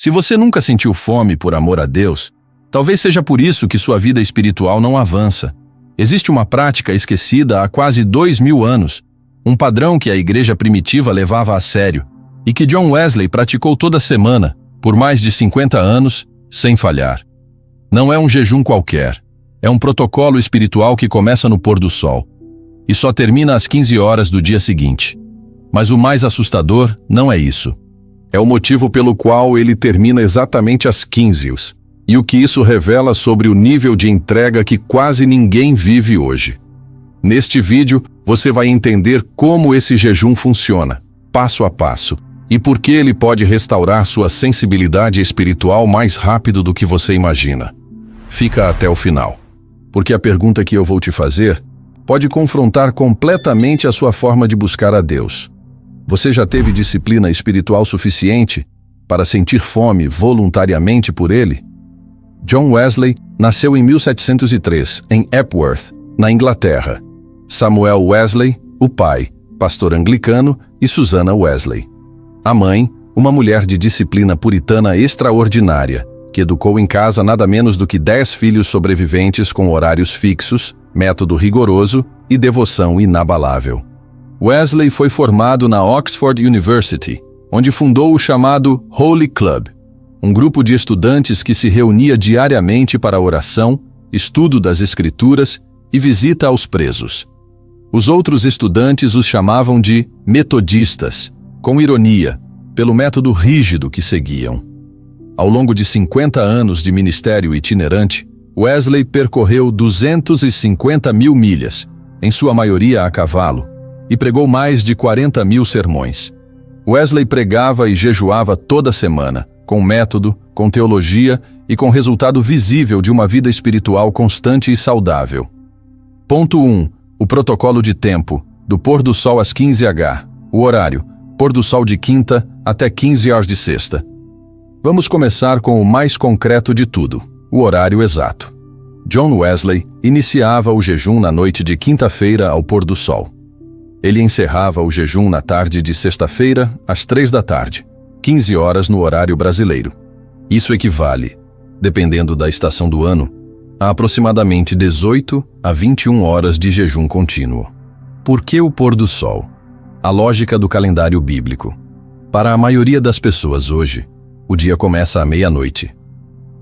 Se você nunca sentiu fome por amor a Deus, talvez seja por isso que sua vida espiritual não avança. Existe uma prática esquecida há quase 2000 anos, um padrão que a igreja primitiva levava a sério e que John Wesley praticou toda semana, por mais de 50 anos, sem falhar. Não é um jejum qualquer, é um protocolo espiritual que começa no pôr do sol e só termina às 15 horas do dia seguinte. Mas o mais assustador não é isso. É o motivo pelo qual ele termina exatamente às 15 e o que isso revela sobre o nível de entrega que quase ninguém vive hoje. Neste vídeo, você vai entender como esse jejum funciona, passo a passo, e por que ele pode restaurar sua sensibilidade espiritual mais rápido do que você imagina. Fica até o final, porque a pergunta que eu vou te fazer pode confrontar completamente a sua forma de buscar a Deus. Você já teve disciplina espiritual suficiente para sentir fome voluntariamente por Ele? John Wesley nasceu em 1703, em Epworth, na Inglaterra. Samuel Wesley, o pai, pastor anglicano, e Susanna Wesley. A mãe, uma mulher de disciplina puritana extraordinária, que educou em casa nada menos do que 10 filhos sobreviventes com horários fixos, método rigoroso e devoção inabalável. Wesley foi formado na Oxford University, onde fundou o chamado Holy Club, um grupo de estudantes que se reunia diariamente para oração, estudo das Escrituras e visita aos presos. Os outros estudantes os chamavam de metodistas, com ironia, pelo método rígido que seguiam. Ao longo de 50 anos de ministério itinerante, Wesley percorreu 250 mil milhas, em sua maioria a cavalo, e pregou mais de 40 mil sermões. Wesley pregava e jejuava toda semana, com método, com teologia e com resultado visível de uma vida espiritual constante e saudável. Ponto 1. O protocolo de tempo, do pôr do sol às 15h. O horário, pôr do sol de quinta até 15 horas de sexta. Vamos começar com o mais concreto de tudo, o horário exato. John Wesley iniciava o jejum na noite de quinta-feira ao pôr do sol. Ele encerrava o jejum na tarde de sexta-feira, às 3 da tarde, 15 horas no horário brasileiro. Isso equivale, dependendo da estação do ano, a aproximadamente 18 a 21 horas de jejum contínuo. Por que o pôr do sol? A lógica do calendário bíblico. Para a maioria das pessoas hoje, o dia começa à meia-noite.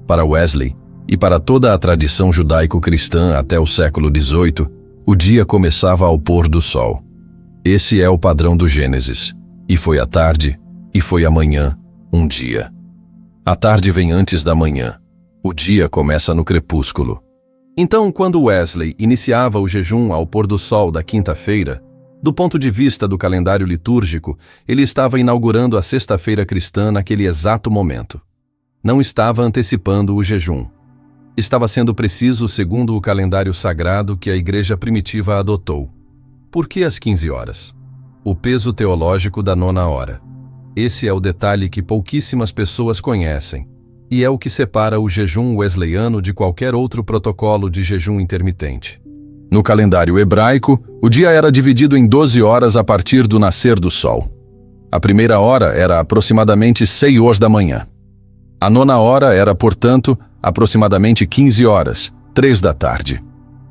Para Wesley, e para toda a tradição judaico-cristã até o século XVIII, o dia começava ao pôr do sol. Esse é o padrão do Gênesis. E foi a tarde, e foi amanhã, um dia. A tarde vem antes da manhã. O dia começa no crepúsculo. Então, quando Wesley iniciava o jejum ao pôr do sol da quinta-feira, do ponto de vista do calendário litúrgico, ele estava inaugurando a sexta-feira cristã naquele exato momento. Não estava antecipando o jejum. Estava sendo preciso segundo o calendário sagrado que a igreja primitiva adotou. Por que às 15 horas? O peso teológico da 9ª hora. Esse é o detalhe que pouquíssimas pessoas conhecem, e é o que separa o jejum wesleyano de qualquer outro protocolo de jejum intermitente. No calendário hebraico, o dia era dividido em 12 horas a partir do nascer do sol. A primeira hora era aproximadamente 6 horas da manhã. A 9ª hora era, portanto, aproximadamente 15 horas, 3 da tarde.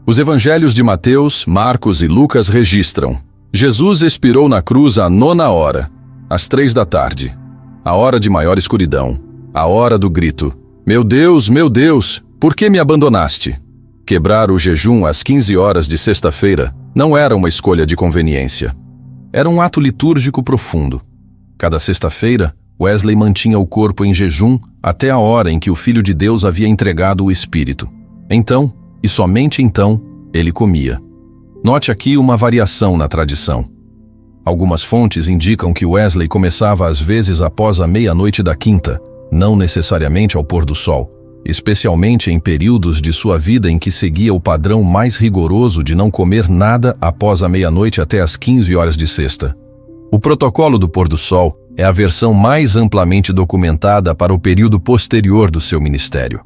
Os evangelhos de Mateus, Marcos e Lucas registram: Jesus expirou na cruz à 9ª hora, às 3 da tarde, a hora de maior escuridão, a hora do grito: meu Deus, por que me abandonaste? Quebrar o jejum às 15 horas de sexta-feira não era uma escolha de conveniência. Era um ato litúrgico profundo. Cada sexta-feira, Wesley mantinha o corpo em jejum até a hora em que o Filho de Deus havia entregado o Espírito. Então, e somente então, ele comia. Note aqui uma variação na tradição. Algumas fontes indicam que Wesley começava às vezes após a meia-noite da quinta, não necessariamente ao pôr do sol, especialmente em períodos de sua vida em que seguia o padrão mais rigoroso de não comer nada após a meia-noite até as 15 horas de sexta. O protocolo do pôr do sol é a versão mais amplamente documentada para o período posterior do seu ministério.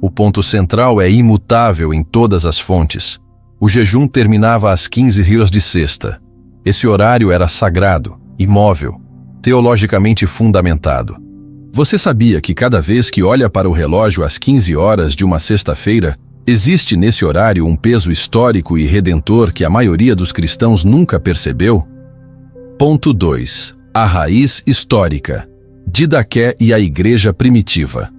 O ponto central é imutável em todas as fontes. O jejum terminava às 15 horas de sexta. Esse horário era sagrado, imóvel, teologicamente fundamentado. Você sabia que cada vez que olha para o relógio às 15 horas de uma sexta-feira, existe nesse horário um peso histórico e redentor que a maioria dos cristãos nunca percebeu? Ponto 2. A raiz histórica. Didaqué e a igreja primitiva.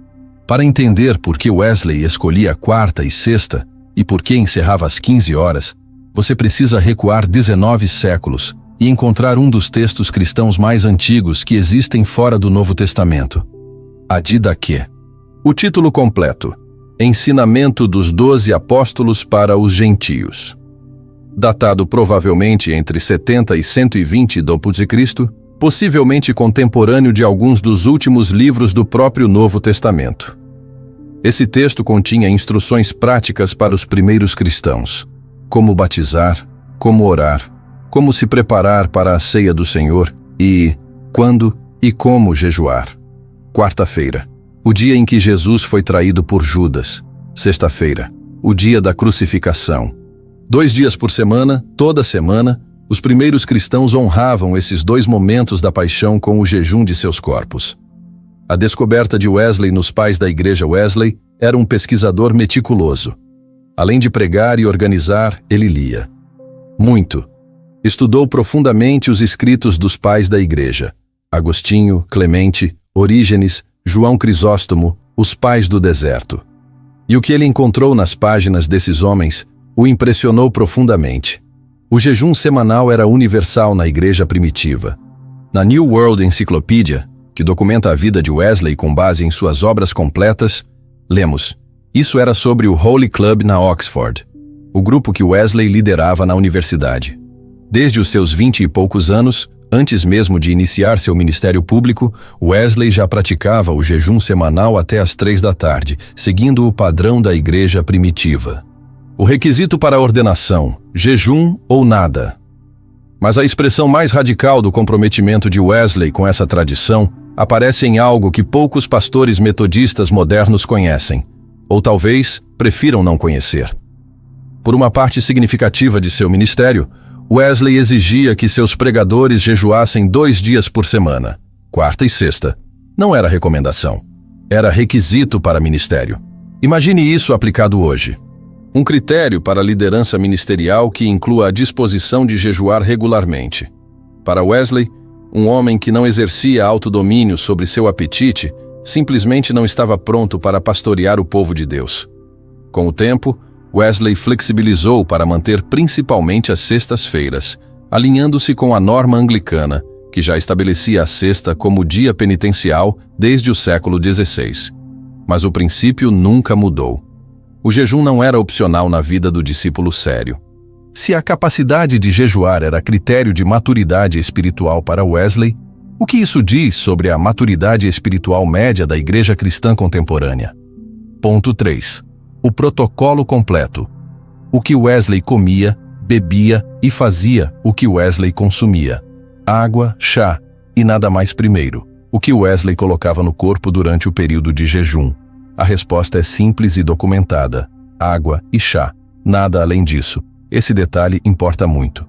Para entender por que Wesley escolhia quarta e sexta e por que encerrava às 15 horas, você precisa recuar 19 séculos e encontrar um dos textos cristãos mais antigos que existem fora do Novo Testamento. A Didaqué. O título completo: Ensinamento dos 12 Apóstolos para os Gentios. Datado provavelmente entre 70 e 120 d.C., possivelmente contemporâneo de alguns dos últimos livros do próprio Novo Testamento. Esse texto continha instruções práticas para os primeiros cristãos: como batizar, como orar, como se preparar para a ceia do Senhor e quando e como jejuar. Quarta-feira, o dia em que Jesus foi traído por Judas. Sexta-feira, o dia da crucificação. 2 dias por semana, toda semana, os primeiros cristãos honravam esses 2 momentos da paixão com o jejum de seus corpos. A descoberta de Wesley nos pais da igreja Wesley era um pesquisador meticuloso. Além de pregar e organizar, ele lia muito. Estudou profundamente os escritos dos pais da igreja: Agostinho, Clemente, Orígenes, João Crisóstomo, os pais do deserto. E o que ele encontrou nas páginas desses homens o impressionou profundamente. O jejum semanal era universal na igreja primitiva. Na New World Encyclopedia, que documenta a vida de Wesley com base em suas obras completas, lemos: isso era sobre o Holy Club na Oxford, o grupo que Wesley liderava na universidade. Desde os seus 20 e poucos anos, antes mesmo de iniciar seu ministério público, Wesley já praticava o jejum semanal até às 3 da tarde, seguindo o padrão da igreja primitiva. O requisito para a ordenação: jejum ou nada. Mas a expressão mais radical do comprometimento de Wesley com essa tradição aparece em algo que poucos pastores metodistas modernos conhecem, ou talvez prefiram não conhecer. Por uma parte significativa de seu ministério, Wesley exigia que seus pregadores jejuassem 2 dias por semana, quarta e sexta. Não era recomendação, era requisito para ministério. Imagine isso aplicado hoje. Um critério para a liderança ministerial que inclua a disposição de jejuar regularmente. Para Wesley, um homem que não exercia autodomínio sobre seu apetite simplesmente não estava pronto para pastorear o povo de Deus. Com o tempo, Wesley flexibilizou para manter principalmente as sextas-feiras, alinhando-se com a norma anglicana, que já estabelecia a sexta como dia penitencial desde o século XVI. Mas o princípio nunca mudou. O jejum não era opcional na vida do discípulo sério. Se a capacidade de jejuar era critério de maturidade espiritual para Wesley, o que isso diz sobre a maturidade espiritual média da igreja cristã contemporânea? Ponto 3. O protocolo completo. O que Wesley comia, bebia e fazia o que Wesley consumia. Água, chá e nada mais primeiro. O que Wesley colocava no corpo durante o período de jejum. A resposta é simples e documentada: água e chá. Nada além disso. Esse detalhe importa muito.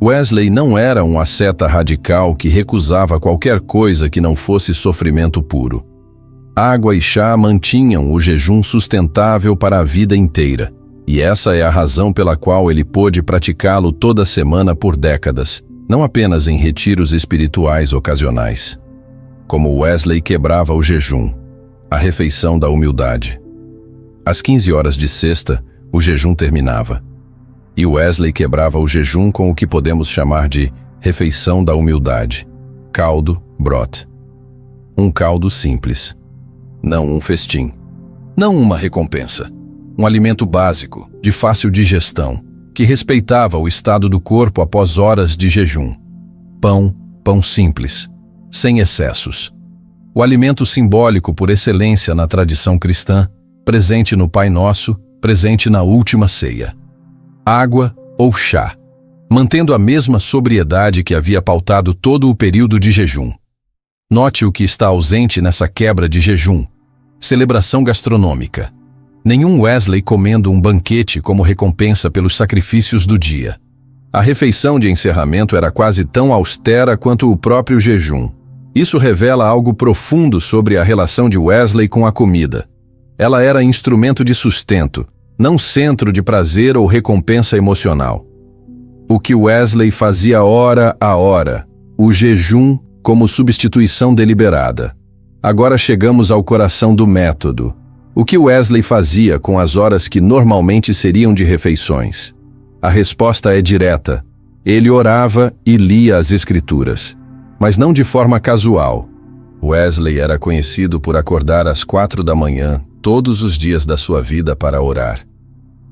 Wesley não era um asceta radical que recusava qualquer coisa que não fosse sofrimento puro. Água e chá mantinham o jejum sustentável para a vida inteira, e essa é a razão pela qual ele pôde praticá-lo toda semana por décadas, não apenas em retiros espirituais ocasionais. Como Wesley quebrava o jejum, a refeição da humildade. Às 15 horas de sexta, o jejum terminava. E Wesley quebrava o jejum com o que podemos chamar de refeição da humildade. Caldo, broth. Um caldo simples. Não um festim. Não uma recompensa. Um alimento básico, de fácil digestão, que respeitava o estado do corpo após horas de jejum. Pão simples, sem excessos. O alimento simbólico por excelência na tradição cristã, presente no Pai Nosso, presente na última ceia. Água ou chá, mantendo a mesma sobriedade que havia pautado todo o período de jejum. Note o que está ausente nessa quebra de jejum. Celebração gastronômica. Nenhum Wesley comendo um banquete como recompensa pelos sacrifícios do dia. A refeição de encerramento era quase tão austera quanto o próprio jejum. Isso revela algo profundo sobre a relação de Wesley com a comida. Ela era instrumento de sustento, não centro de prazer ou recompensa emocional. O que Wesley fazia hora a hora, o jejum como substituição deliberada. Agora chegamos ao coração do método. O que Wesley fazia com as horas que normalmente seriam de refeições? A resposta é direta. Ele orava e lia as Escrituras, mas não de forma casual. Wesley era conhecido por acordar às 4 da manhã todos os dias da sua vida para orar.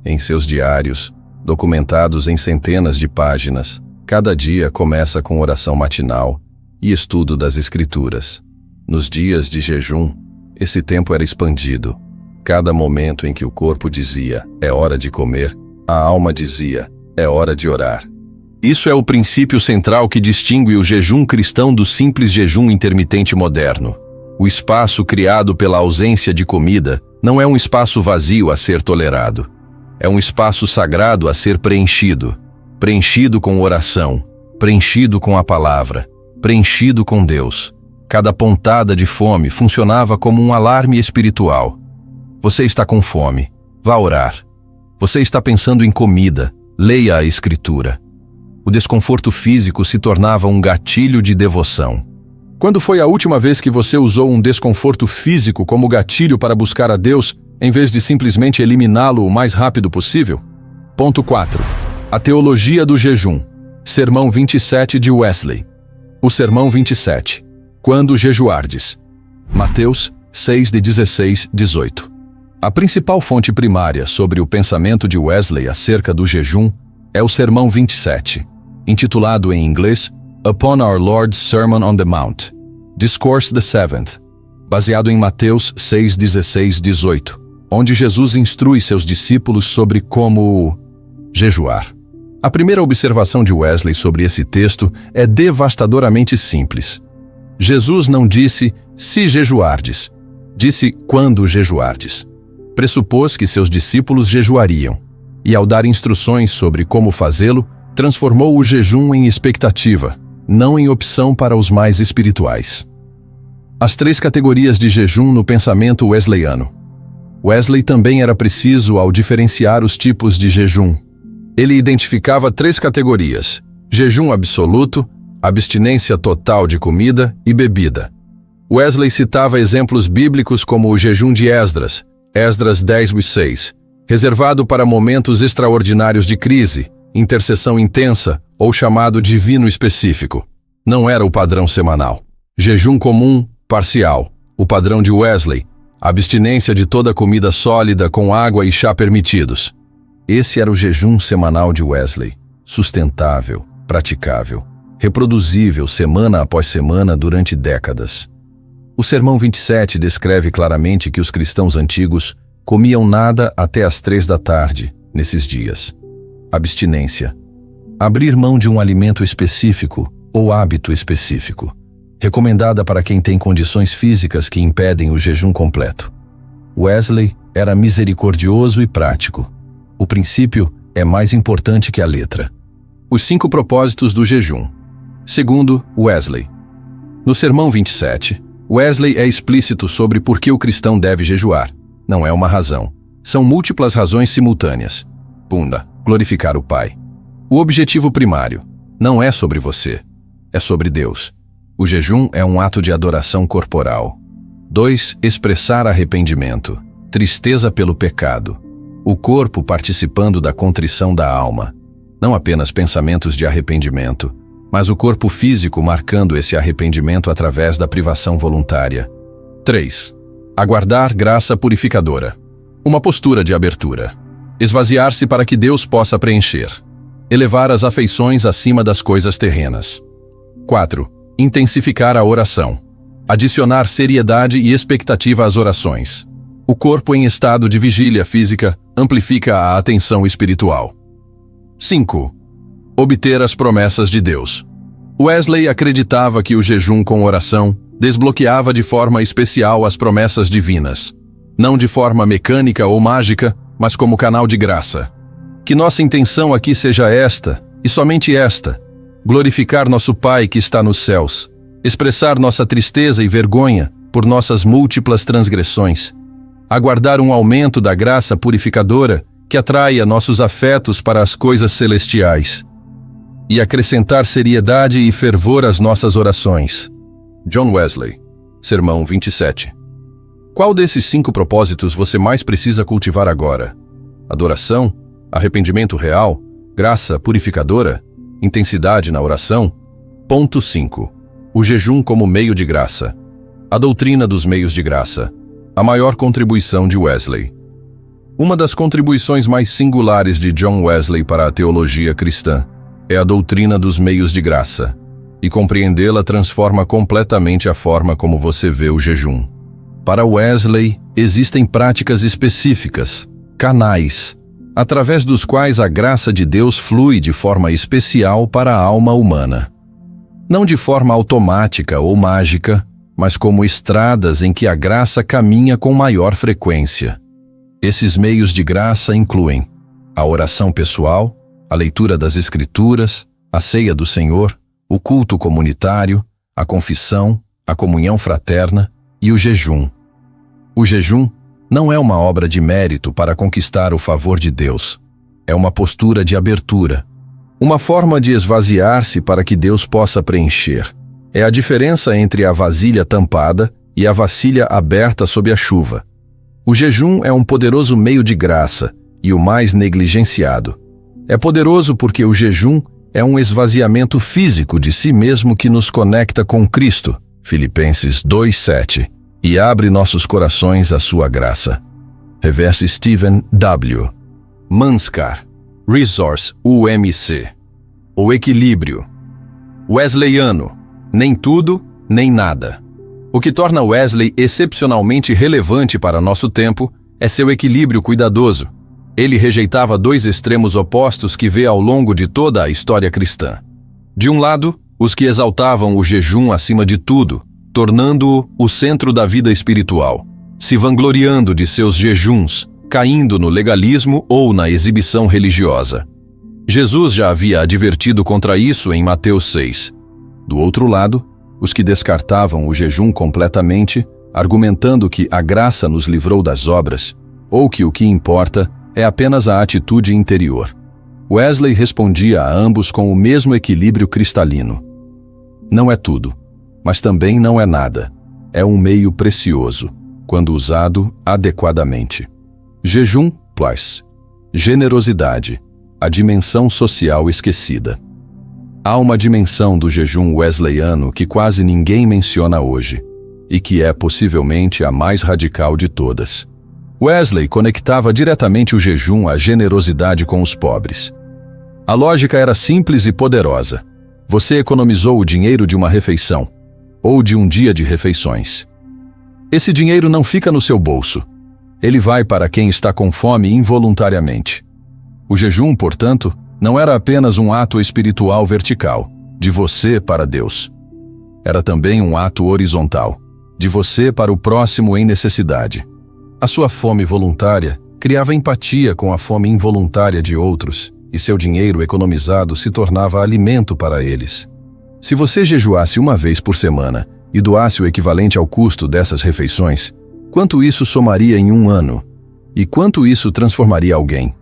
Em seus diários, documentados em centenas de páginas, cada dia começa com oração matinal e estudo das Escrituras. Nos dias de jejum, esse tempo era expandido. Cada momento em que o corpo dizia, é hora de comer, a alma dizia, é hora de orar. Isso é o princípio central que distingue o jejum cristão do simples jejum intermitente moderno. O espaço criado pela ausência de comida não é um espaço vazio a ser tolerado. É um espaço sagrado a ser preenchido. Preenchido com oração, preenchido com a palavra, preenchido com Deus. Cada pontada de fome funcionava como um alarme espiritual. Você está com fome, vá orar. Você está pensando em comida, leia a Escritura. O desconforto físico se tornava um gatilho de devoção. Quando foi a última vez que você usou um desconforto físico como gatilho para buscar a Deus, em vez de simplesmente eliminá-lo o mais rápido possível? Ponto 4. A teologia do jejum. Sermão 27 de Wesley. O Sermão 27. Quando jejuardes. Mateus 6 de 16-18. A principal fonte primária sobre o pensamento de Wesley acerca do jejum é o Sermão 27, intitulado em inglês Upon Our Lord's Sermon on the Mount, Discourse the Seventh, baseado em Mateus 6, 16-18, onde Jesus instrui seus discípulos sobre como jejuar. A primeira observação de Wesley sobre esse texto é devastadoramente simples. Jesus não disse, se jejuardes, disse quando jejuardes. Pressupôs que seus discípulos jejuariam, e ao dar instruções sobre como fazê-lo, transformou o jejum em expectativa, não em opção para os mais espirituais. As 3 categorias de jejum no pensamento wesleyano. Wesley também era preciso ao diferenciar os tipos de jejum. Ele identificava 3 categorias: jejum absoluto, abstinência total de comida e bebida. Wesley citava exemplos bíblicos como o jejum de Esdras, Esdras 10:6, reservado para momentos extraordinários de crise, intercessão intensa ou chamado divino específico. Não era o padrão semanal. Jejum comum, parcial, o padrão de Wesley, abstinência de toda comida sólida com água e chá permitidos. Esse era o jejum semanal de Wesley, sustentável, praticável, reproduzível semana após semana durante décadas. O Sermão 27 descreve claramente que os cristãos antigos comiam nada até às 3 da tarde, nesses dias. Abstinência. Abrir mão de um alimento específico ou hábito específico, recomendada para quem tem condições físicas que impedem o jejum completo. Wesley era misericordioso e prático. O princípio é mais importante que a letra. Os 5 propósitos do jejum. Segundo Wesley. No Sermão 27, Wesley é explícito sobre por que o cristão deve jejuar. Não é uma razão. São múltiplas razões simultâneas. Punda, glorificar o Pai. O objetivo primário não é sobre você, é sobre Deus. O jejum é um ato de adoração corporal. 2. Expressar arrependimento, tristeza pelo pecado. O corpo participando da contrição da alma. Não apenas pensamentos de arrependimento, mas o corpo físico marcando esse arrependimento através da privação voluntária. 3. Aguardar graça purificadora. Uma postura de abertura. Esvaziar-se para que Deus possa preencher. Elevar as afeições acima das coisas terrenas. 4. Intensificar a oração. Adicionar seriedade e expectativa às orações. O corpo em estado de vigília física amplifica a atenção espiritual. 5. Obter as promessas de Deus. Wesley acreditava que o jejum com oração desbloqueava de forma especial as promessas divinas, não de forma mecânica ou mágica, mas como canal de graça. Que nossa intenção aqui seja esta, e somente esta: glorificar nosso Pai que está nos céus, expressar nossa tristeza e vergonha por nossas múltiplas transgressões, aguardar um aumento da graça purificadora que atraia nossos afetos para as coisas celestiais e acrescentar seriedade e fervor às nossas orações. John Wesley, Sermão 27. Qual desses 5 propósitos você mais precisa cultivar agora? Adoração? Arrependimento real? Graça purificadora? Intensidade na oração? Ponto 5. O jejum como meio de graça. A doutrina dos meios de graça. A maior contribuição de Wesley. Uma das contribuições mais singulares de John Wesley para a teologia cristã é a doutrina dos meios de graça, e compreendê-la transforma completamente a forma como você vê o jejum. Para Wesley, existem práticas específicas, canais, através dos quais a graça de Deus flui de forma especial para a alma humana. Não de forma automática ou mágica, mas como estradas em que a graça caminha com maior frequência. Esses meios de graça incluem a oração pessoal, a leitura das Escrituras, a ceia do Senhor, o culto comunitário, a confissão, a comunhão fraterna e o jejum. O jejum não é uma obra de mérito para conquistar o favor de Deus. É uma postura de abertura, uma forma de esvaziar-se para que Deus possa preencher. É a diferença entre a vasilha tampada e a vasilha aberta sob a chuva. O jejum é um poderoso meio de graça e o mais negligenciado. É poderoso porque o jejum é um esvaziamento físico de si mesmo que nos conecta com Cristo, Filipenses 2:7, e abre nossos corações à sua graça. Revesse Stephen W. Manskar, Resource UMC. O equilíbrio. Wesleyano, nem tudo, nem nada. O que torna Wesley excepcionalmente relevante para nosso tempo é seu equilíbrio cuidadoso. Ele rejeitava 2 extremos opostos que vê ao longo de toda a história cristã. De um lado, os que exaltavam o jejum acima de tudo, tornando-o o centro da vida espiritual, se vangloriando de seus jejuns, caindo no legalismo ou na exibição religiosa. Jesus já havia advertido contra isso em Mateus 6. Do outro lado, os que descartavam o jejum completamente, argumentando que a graça nos livrou das obras, ou que o que importa é apenas a atitude interior. Wesley respondia a ambos com o mesmo equilíbrio cristalino. Não é tudo, mas também não é nada. É um meio precioso, quando usado adequadamente. Jejum plus generosidade, a dimensão social esquecida. Há uma dimensão do jejum wesleyano que quase ninguém menciona hoje, e que é possivelmente a mais radical de todas. Wesley conectava diretamente o jejum à generosidade com os pobres. A lógica era simples e poderosa. Você economizou o dinheiro de uma refeição, ou de um dia de refeições. Esse dinheiro não fica no seu bolso. Ele vai para quem está com fome involuntariamente. O jejum, portanto, não era apenas um ato espiritual vertical, de você para Deus. Era também um ato horizontal, de você para o próximo em necessidade. A sua fome voluntária criava empatia com a fome involuntária de outros, e seu dinheiro economizado se tornava alimento para eles. Se você jejuasse uma vez por semana e doasse o equivalente ao custo dessas refeições, quanto isso somaria em um ano? E quanto isso transformaria alguém?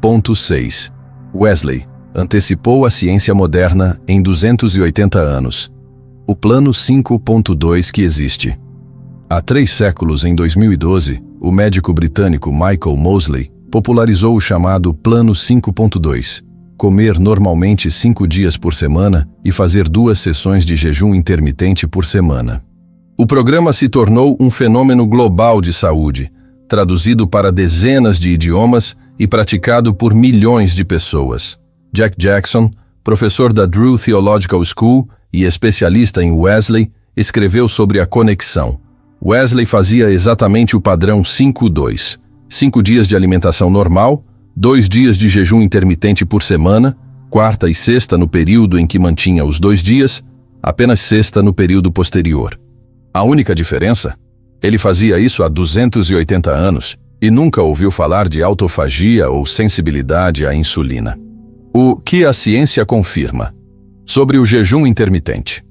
Ponto 6. Wesley antecipou a ciência moderna em 280 anos. O plano 5.2 que existe. Há 3 séculos, em 2012, o médico britânico Michael Mosley popularizou o chamado plano 5.2, comer normalmente 5 dias por semana e fazer 2 sessões de jejum intermitente por semana. O programa se tornou um fenômeno global de saúde, traduzido para dezenas de idiomas e praticado por milhões de pessoas. Jack Jackson, professor da Drew Theological School e especialista em Wesley, escreveu sobre a conexão. Wesley fazia exatamente o padrão 5-2. 5 dias de alimentação normal, 2 dias de jejum intermitente por semana, quarta e sexta no período em que mantinha os 2 dias, apenas sexta no período posterior. A única diferença? Ele fazia isso há 280 anos e nunca ouviu falar de autofagia ou sensibilidade à insulina. O que a ciência confirma? Sobre o jejum intermitente.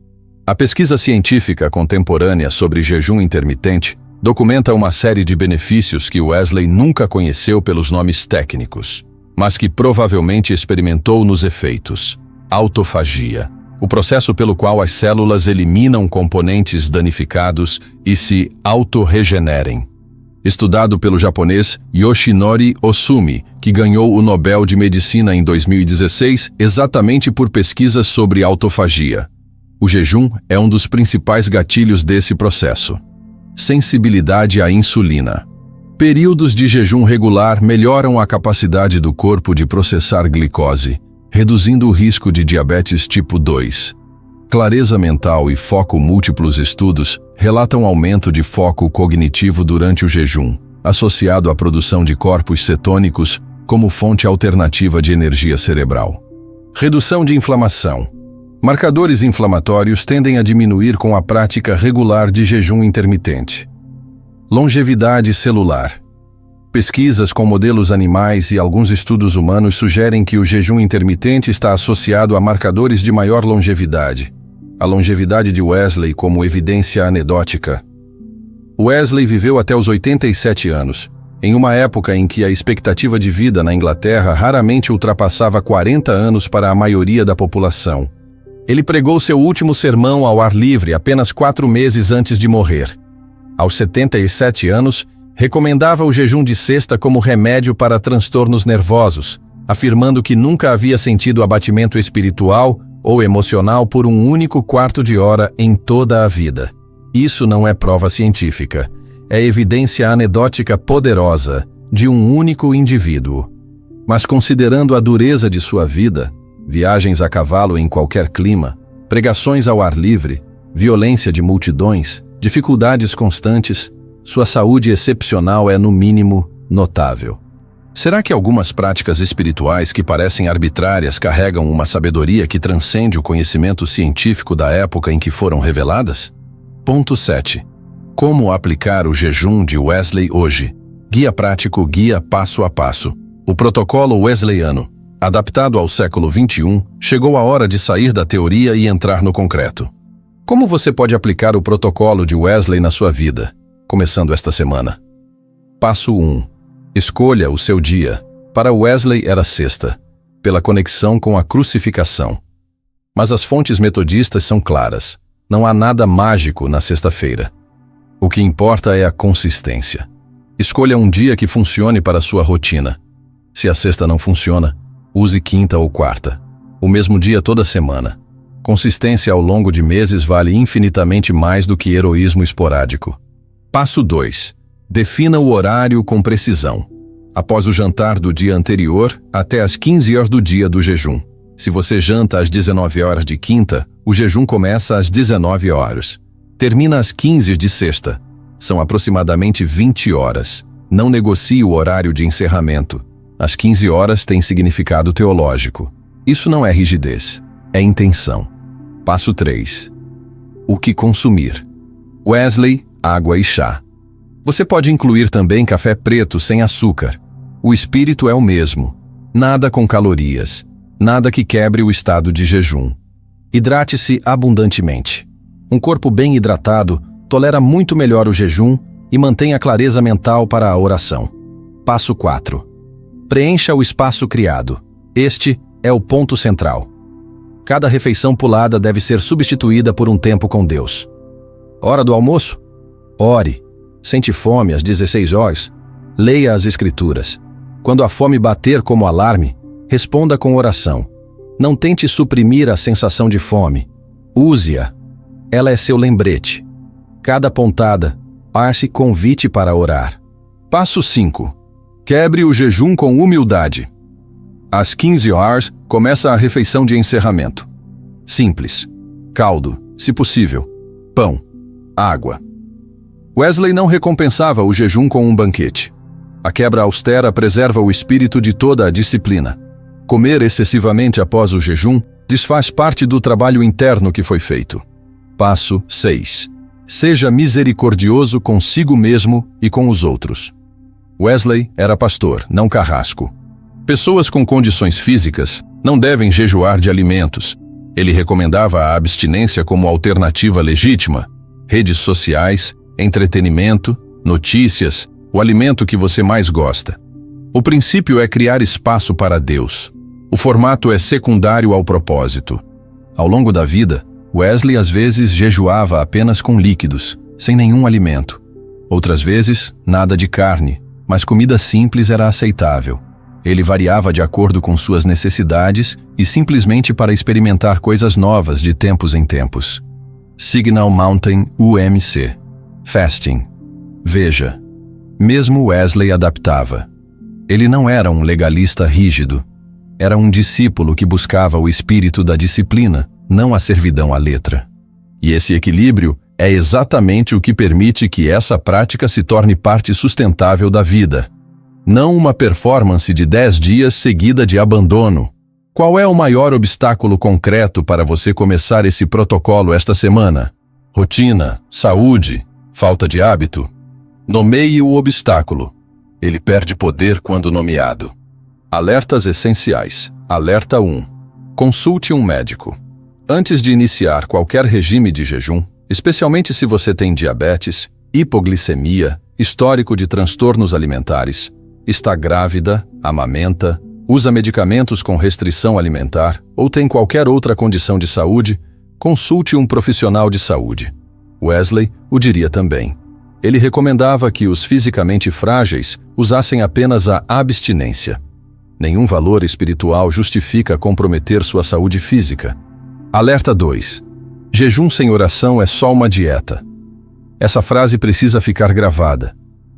A pesquisa científica contemporânea sobre jejum intermitente documenta uma série de benefícios que Wesley nunca conheceu pelos nomes técnicos, mas que provavelmente experimentou nos efeitos. Autofagia, o processo pelo qual as células eliminam componentes danificados e se autorregenerem. Estudado pelo japonês Yoshinori Osumi, que ganhou o Nobel de Medicina em 2016 exatamente por pesquisas sobre autofagia. O jejum é um dos principais gatilhos desse processo. Sensibilidade à insulina. Períodos de jejum regular melhoram a capacidade do corpo de processar glicose, reduzindo o risco de diabetes tipo 2. Clareza mental e foco. Múltiplos estudos relatam aumento de foco cognitivo durante o jejum, associado à produção de corpos cetônicos como fonte alternativa de energia cerebral. Redução de inflamação. Marcadores inflamatórios tendem a diminuir com a prática regular de jejum intermitente. Longevidade celular. Pesquisas com modelos animais e alguns estudos humanos sugerem que o jejum intermitente está associado a marcadores de maior longevidade. A longevidade de Wesley como evidência anedótica. Wesley viveu até os 87 anos, em uma época em que a expectativa de vida na Inglaterra raramente ultrapassava 40 anos para a maioria da população. Ele pregou seu último sermão ao ar livre apenas 4 meses antes de morrer. Aos 77 anos, recomendava o jejum de cesta como remédio para transtornos nervosos, afirmando que nunca havia sentido abatimento espiritual ou emocional por um único quarto de hora em toda a vida. Isso não é prova científica, é evidência anedótica poderosa de um único indivíduo. Mas considerando a dureza de sua vida, viagens a cavalo em qualquer clima, pregações ao ar livre, violência de multidões, dificuldades constantes, sua saúde excepcional é, no mínimo, notável. Será que algumas práticas espirituais que parecem arbitrárias carregam uma sabedoria que transcende o conhecimento científico da época em que foram reveladas? Ponto 7. Como aplicar o jejum de Wesley hoje? Guia prático, guia passo a passo. O protocolo wesleyano. Adaptado ao século XXI, chegou a hora de sair da teoria e entrar no concreto. Como você pode aplicar o protocolo de Wesley na sua vida, começando esta semana? Passo 1. Escolha o seu dia. Para Wesley era sexta, pela conexão com a crucificação. Mas as fontes metodistas são claras. Não há nada mágico na sexta-feira. O que importa é a consistência. Escolha um dia que funcione para a sua rotina. Se a sexta não funciona, use quinta ou quarta. O mesmo dia toda semana. Consistência ao longo de meses vale infinitamente mais do que heroísmo esporádico. Passo 2. Defina o horário com precisão. Após o jantar do dia anterior, até às 15 horas do dia do jejum. Se você janta às 19 horas de quinta, o jejum começa às 19 horas. Termina às 15 de sexta. São aproximadamente 20 horas. Não negocie o horário de encerramento. Às 15 horas tem significado teológico. Isso não é rigidez, é intenção. Passo 3. O que consumir? Wesley, água e chá. Você pode incluir também café preto sem açúcar. O espírito é o mesmo. Nada com calorias. Nada que quebre o estado de jejum. Hidrate-se abundantemente. Um corpo bem hidratado tolera muito melhor o jejum e mantém a clareza mental para a oração. Passo 4. Preencha o espaço criado. Este é o ponto central. Cada refeição pulada deve ser substituída por um tempo com Deus. Hora do almoço? Ore. Sente fome às 16 horas? Leia as Escrituras. Quando a fome bater como alarme, responda com oração. Não tente suprimir a sensação de fome. Use-a. Ela é seu lembrete. Cada pontada, ache convite para orar. Passo 5. Quebre o jejum com humildade. Às 15 horas, começa a refeição de encerramento. Simples. Caldo, se possível. Pão. Água. Wesley não recompensava o jejum com um banquete. A quebra austera preserva o espírito de toda a disciplina. Comer excessivamente após o jejum desfaz parte do trabalho interno que foi feito. Passo 6. Seja misericordioso consigo mesmo e com os outros. Wesley era pastor, não carrasco. Pessoas com condições físicas não devem jejuar de alimentos. Ele recomendava a abstinência como alternativa legítima. Redes sociais, entretenimento, notícias, o alimento que você mais gosta. O princípio é criar espaço para Deus. O formato é secundário ao propósito. Ao longo da vida, Wesley às vezes jejuava apenas com líquidos, sem nenhum alimento. Outras vezes, nada de carne, mas comida simples era aceitável. Ele variava de acordo com suas necessidades e simplesmente para experimentar coisas novas de tempos em tempos. Signal Mountain UMC. Fasting. Veja, mesmo Wesley adaptava. Ele não era um legalista rígido. Era um discípulo que buscava o espírito da disciplina, não a servidão à letra. E esse equilíbrio é exatamente o que permite que essa prática se torne parte sustentável da vida. Não uma performance de 10 dias seguida de abandono. Qual é o maior obstáculo concreto para você começar esse protocolo esta semana? Rotina, saúde, falta de hábito? Nomeie o obstáculo. Ele perde poder quando nomeado. Alertas essenciais. Alerta 1. Consulte um médico. Antes de iniciar qualquer regime de jejum, especialmente se você tem diabetes, hipoglicemia, histórico de transtornos alimentares, está grávida, amamenta, usa medicamentos com restrição alimentar ou tem qualquer outra condição de saúde, consulte um profissional de saúde. Wesley o diria também. Ele recomendava que os fisicamente frágeis usassem apenas a abstinência. Nenhum valor espiritual justifica comprometer sua saúde física. Alerta 2. Jejum sem oração é só uma dieta. Essa frase precisa ficar gravada.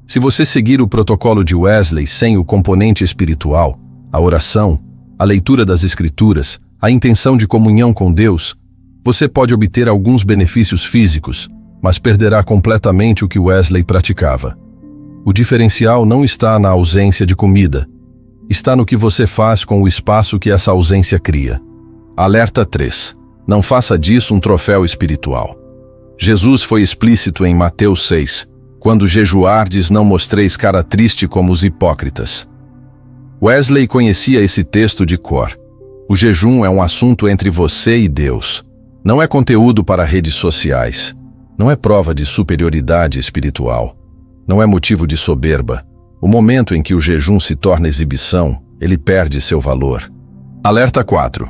Se você seguir o protocolo de Wesley sem o componente espiritual, a oração, a leitura das Escrituras, a intenção de comunhão com Deus, você pode obter alguns benefícios físicos, mas perderá completamente o que Wesley praticava. O diferencial não está na ausência de comida, está no que você faz com o espaço que essa ausência cria. Alerta 3. Não faça disso um troféu espiritual. Jesus foi explícito em Mateus 6, quando jejuardes não mostreis cara triste como os hipócritas. Wesley conhecia esse texto de cor. O jejum é um assunto entre você e Deus. Não é conteúdo para redes sociais. Não é prova de superioridade espiritual. Não é motivo de soberba. O momento em que o jejum se torna exibição, ele perde seu valor. Alerta 4.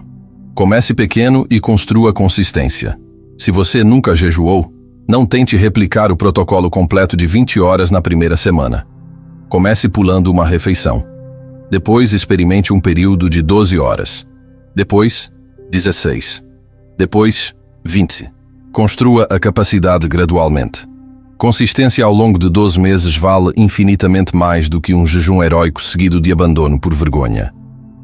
Comece pequeno e construa consistência. Se você nunca jejuou, não tente replicar o protocolo completo de 20 horas na primeira semana. Comece pulando uma refeição. Depois experimente um período de 12 horas. Depois, 16. Depois, 20. Construa a capacidade gradualmente. Consistência ao longo de 12 meses vale infinitamente mais do que um jejum heróico seguido de abandono por vergonha.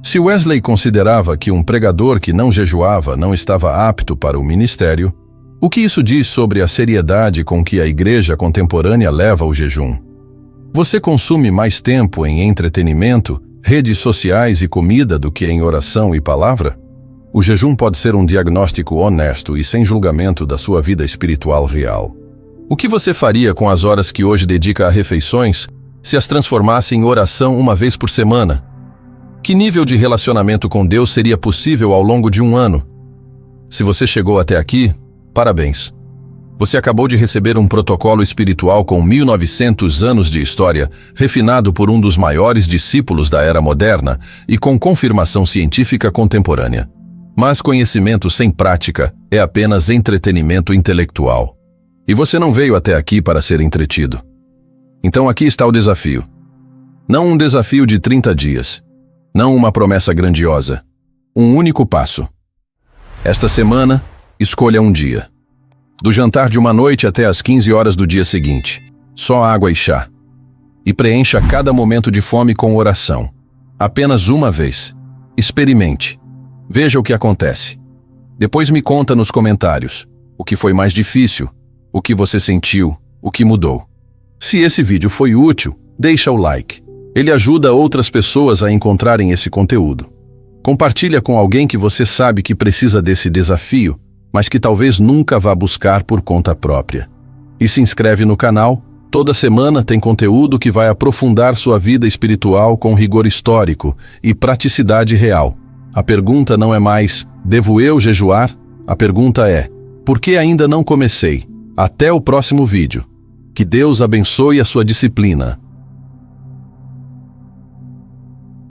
Se Wesley considerava que um pregador que não jejuava não estava apto para o ministério, o que isso diz sobre a seriedade com que a igreja contemporânea leva o jejum? Você consome mais tempo em entretenimento, redes sociais e comida do que em oração e palavra? O jejum pode ser um diagnóstico honesto e sem julgamento da sua vida espiritual real. O que você faria com as horas que hoje dedica a refeições se as transformasse em oração uma vez por semana? Que nível de relacionamento com Deus seria possível ao longo de um ano? Se você chegou até aqui, parabéns. Você acabou de receber um protocolo espiritual com 1900 anos de história, refinado por um dos maiores discípulos da era moderna e com confirmação científica contemporânea. Mas conhecimento sem prática é apenas entretenimento intelectual. E você não veio até aqui para ser entretido. Então aqui está o desafio. Não um desafio de 30 dias. Não uma promessa grandiosa. Um único passo. Esta semana, escolha um dia. Do jantar de uma noite até as 15 horas do dia seguinte. Só água e chá. E preencha cada momento de fome com oração. Apenas uma vez. Experimente. Veja o que acontece. Depois me conta nos comentários o que foi mais difícil, o que você sentiu, o que mudou. Se esse vídeo foi útil, deixa o like. Ele ajuda outras pessoas a encontrarem esse conteúdo. Compartilha com alguém que você sabe que precisa desse desafio, mas que talvez nunca vá buscar por conta própria. E se inscreve no canal. Toda semana tem conteúdo que vai aprofundar sua vida espiritual com rigor histórico e praticidade real. A pergunta não é mais, devo eu jejuar? A pergunta é, por que ainda não comecei? Até o próximo vídeo. Que Deus abençoe a sua disciplina.